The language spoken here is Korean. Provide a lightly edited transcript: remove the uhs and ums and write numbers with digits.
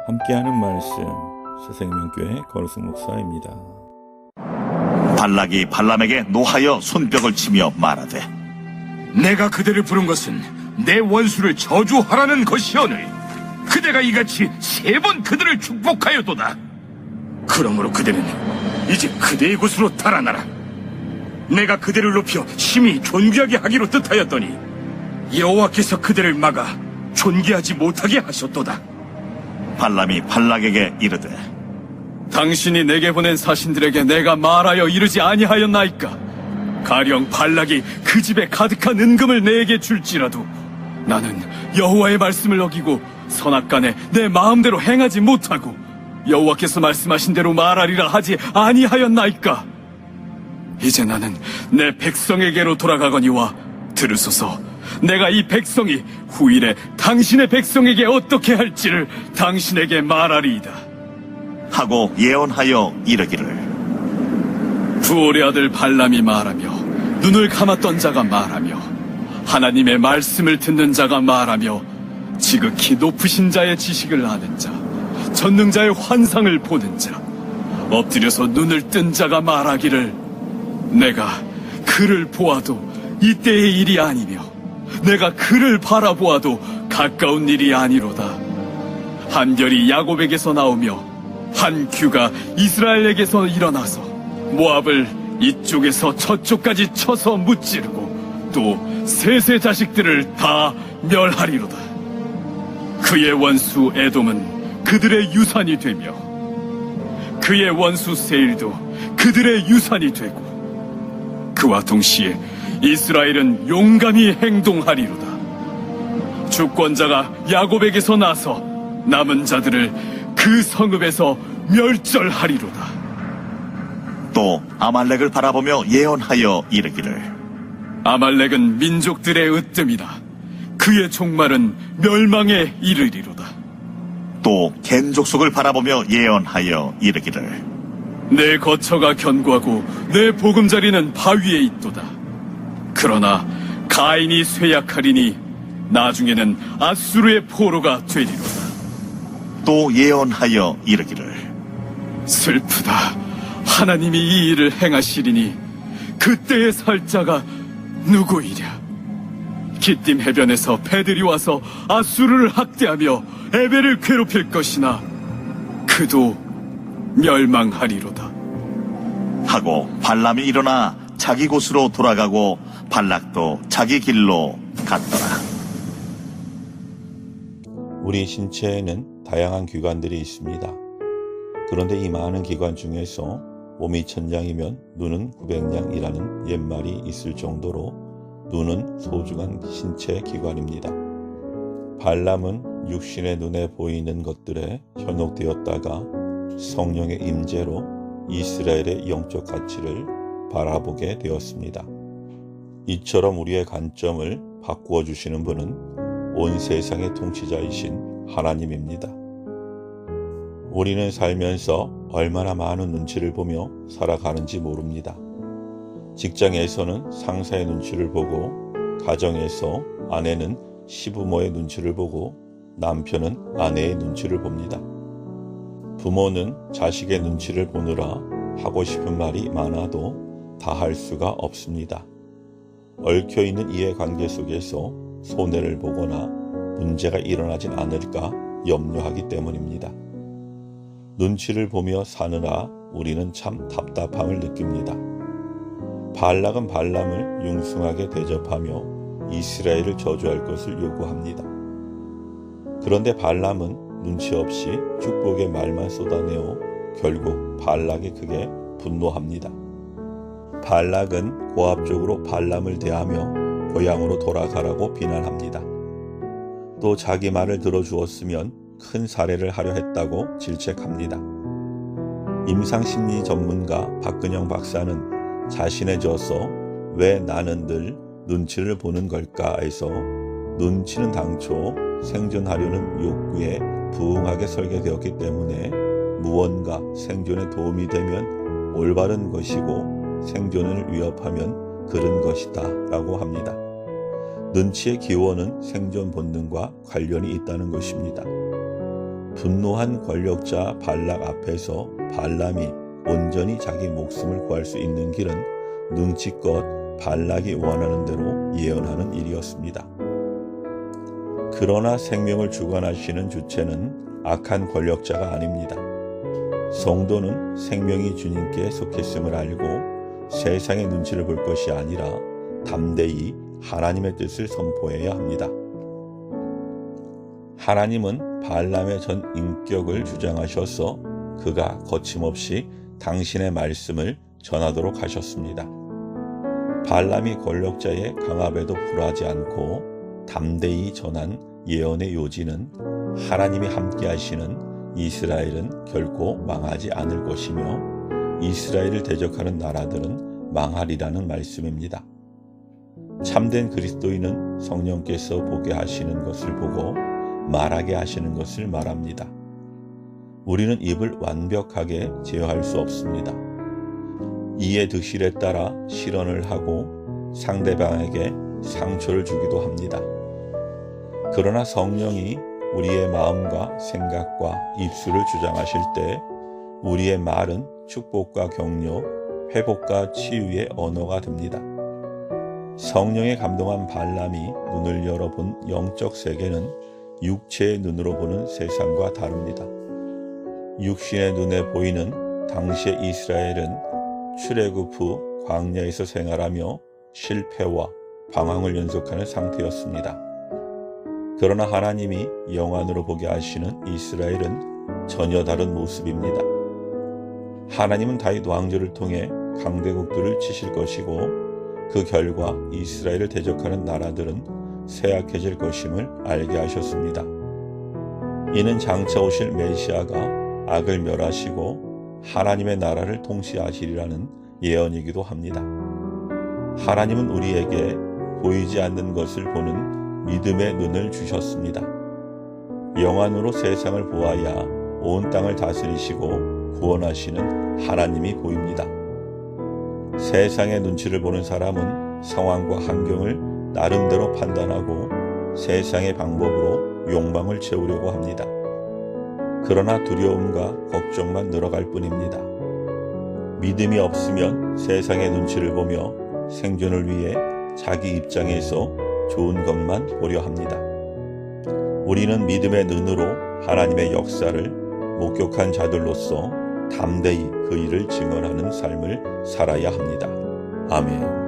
함께하는 말씀 새생명교회 거룩승 목사입니다. 발락이 발람에게 노하여 손뼉을 치며 말하되, 내가 그대를 부른 것은 내 원수를 저주하라는 것이오늘 그대가 이같이 3번 그들을 축복하였도다. 그러므로 그대는 이제 그대의 곳으로 달아나라. 내가 그대를 높여 심히 존귀하게 하기로 뜻하였더니 여호와께서 그대를 막아 존귀하지 못하게 하셨도다. 발람이 발락에게 이르되, 당신이 내게 보낸 사신들에게 내가 말하여 이르지 아니하였나이까? 가령 발락이 그 집에 가득한 은금을 내게 줄지라도 나는 여호와의 말씀을 어기고 선악간에 내 마음대로 행하지 못하고 여호와께서 말씀하신 대로 말하리라 하지 아니하였나이까? 이제 나는 내 백성에게로 돌아가거니와 들으소서. 내가 이 백성이 후일에 당신의 백성에게 어떻게 할지를 당신에게 말하리이다. 하고 예언하여 이르기를, 부올의 아들 발람이 말하며 눈을 감았던 자가 말하며 하나님의 말씀을 듣는 자가 말하며 지극히 높으신 자의 지식을 아는 자, 전능자의 환상을 보는 자, 엎드려서 눈을 뜬 자가 말하기를, 내가 그를 보아도 이때의 일이 아니며 내가 그를 바라보아도 가까운 일이 아니로다. 한 별이 야곱에게서 나오며 한 규가 이스라엘에게서 일어나서 모압을 이쪽에서 저쪽까지 쳐서 무찌르고 또 셋의 자식들을 다 멸하리로다. 그의 원수 에돔은 그들의 유산이 되며 그의 원수 세일도 그들의 유산이 되고 그와 동시에 이스라엘은 용감히 행동하리로다. 주권자가 야곱에게서 나서 남은 자들을 그 성읍에서 멸절하리로다. 또 아말렉을 바라보며 예언하여 이르기를, 아말렉은 민족들의 으뜸이다. 그의 종말은 멸망에 이르리로다. 또 겐 족속을 바라보며 예언하여 이르기를, 내 거처가 견고하고 내 보금자리는 바위에 있도다. 그러나 가인이 쇠약하리니 나중에는 아수르의 포로가 되리로다. 또 예언하여 이르기를, 슬프다. 하나님이 이 일을 행하시리니 그때의 살 자가 누구이랴? 기띔 해변에서 배들이 와서 아수르를 학대하며 에벨을 괴롭힐 것이나 그도 멸망하리로다. 하고 발람이 일어나 자기 곳으로 돌아가고 발락도 자기 길로 갔더라. 우리 신체에는 다양한 기관들이 있습니다. 그런데 이 많은 기관 중에서 몸이 1000냥이면 눈은 900냥이라는 옛말이 있을 정도로 눈은 소중한 신체 기관입니다. 발람은 육신의 눈에 보이는 것들에 현혹되었다가 성령의 임재로 이스라엘의 영적 가치를 바라보게 되었습니다. 이처럼 우리의 관점을 바꾸어 주시는 분은 온 세상의 통치자이신 하나님입니다. 우리는 살면서 얼마나 많은 눈치를 보며 살아가는지 모릅니다. 직장에서는 상사의 눈치를 보고, 가정에서 아내는 시부모의 눈치를 보고, 남편은 아내의 눈치를 봅니다. 부모는 자식의 눈치를 보느라 하고 싶은 말이 많아도 다 할 수가 없습니다. 얽혀있는 이해관계 속에서 손해를 보거나 문제가 일어나진 않을까 염려하기 때문입니다. 눈치를 보며 사느라 우리는 참 답답함을 느낍니다. 발락은 발람을 융숭하게 대접하며 이스라엘을 저주할 것을 요구합니다. 그런데 발람은 눈치 없이 축복의 말만 쏟아내어 결국 발락이 크게 분노합니다. 발락은 고압적으로 발람을 대하며 고향으로 돌아가라고 비난합니다. 또 자기 말을 들어주었으면 큰 살해를 하려 했다고 질책합니다. 임상심리 전문가 박근영 박사는 자신의 저서 왜 나는 늘 눈치를 보는 걸까에서 눈치는 당초 생존하려는 욕구에 부응하게 설계되었기 때문에 무언가 생존에 도움이 되면 올바른 것이고 생존을 위협하면 그른 것이다 라고 합니다. 눈치의 기원은 생존 본능과 관련이 있다는 것입니다. 분노한 권력자 발락 앞에서 발람이 온전히 자기 목숨을 구할 수 있는 길은 눈치껏 발락이 원하는 대로 예언하는 일이었습니다. 그러나 생명을 주관하시는 주체는 악한 권력자가 아닙니다. 성도는 생명이 주님께 속했음을 알고 세상의 눈치를 볼 것이 아니라 담대히 하나님의 뜻을 선포해야 합니다. 하나님은 발람의 전 인격을 주장하셔서 그가 거침없이 당신의 말씀을 전하도록 하셨습니다. 발람이 권력자의 강압에도 굴하지 않고 담대히 전한 예언의 요지는 하나님이 함께 하시는 이스라엘은 결코 망하지 않을 것이며 이스라엘을 대적하는 나라들은 망하리라는 말씀입니다. 참된 그리스도인은 성령께서 보게 하시는 것을 보고 말하게 하시는 것을 말합니다. 우리는 입을 완벽하게 제어할 수 없습니다. 이의 득실에 따라 실언을 하고 상대방에게 상처를 주기도 합니다. 그러나 성령이 우리의 마음과 생각과 입술을 주장하실 때 우리의 말은 축복과 격려, 회복과 치유의 언어가 됩니다. 성령에 감동한 발람이 눈을 열어본 영적 세계는 육체의 눈으로 보는 세상과 다릅니다. 육신의 눈에 보이는 당시의 이스라엘은 출애굽 후 광야에서 생활하며 실패와 방황을 연속하는 상태였습니다. 그러나 하나님이 영안으로 보게 하시는 이스라엘은 전혀 다른 모습입니다. 하나님은 다윗 왕조를 통해 강대국들을 치실 것이고 그 결과 이스라엘을 대적하는 나라들은 쇠약해질 것임을 알게 하셨습니다. 이는 장차 오실 메시아가 악을 멸하시고 하나님의 나라를 통치하시리라는 예언이기도 합니다. 하나님은 우리에게 보이지 않는 것을 보는 믿음의 눈을 주셨습니다. 영안으로 세상을 보아야 온 땅을 다스리시고 구원하시는 하나님이 보입니다. 세상의 눈치를 보는 사람은 상황과 환경을 나름대로 판단하고 세상의 방법으로 욕망을 채우려고 합니다. 그러나 두려움과 걱정만 늘어갈 뿐입니다. 믿음이 없으면 세상의 눈치를 보며 생존을 위해 자기 입장에서 좋은 것만 보려 합니다. 우리는 믿음의 눈으로 하나님의 역사를 목격한 자들로서 담대히 그 일을 증언하는 삶을 살아야 합니다. 아멘.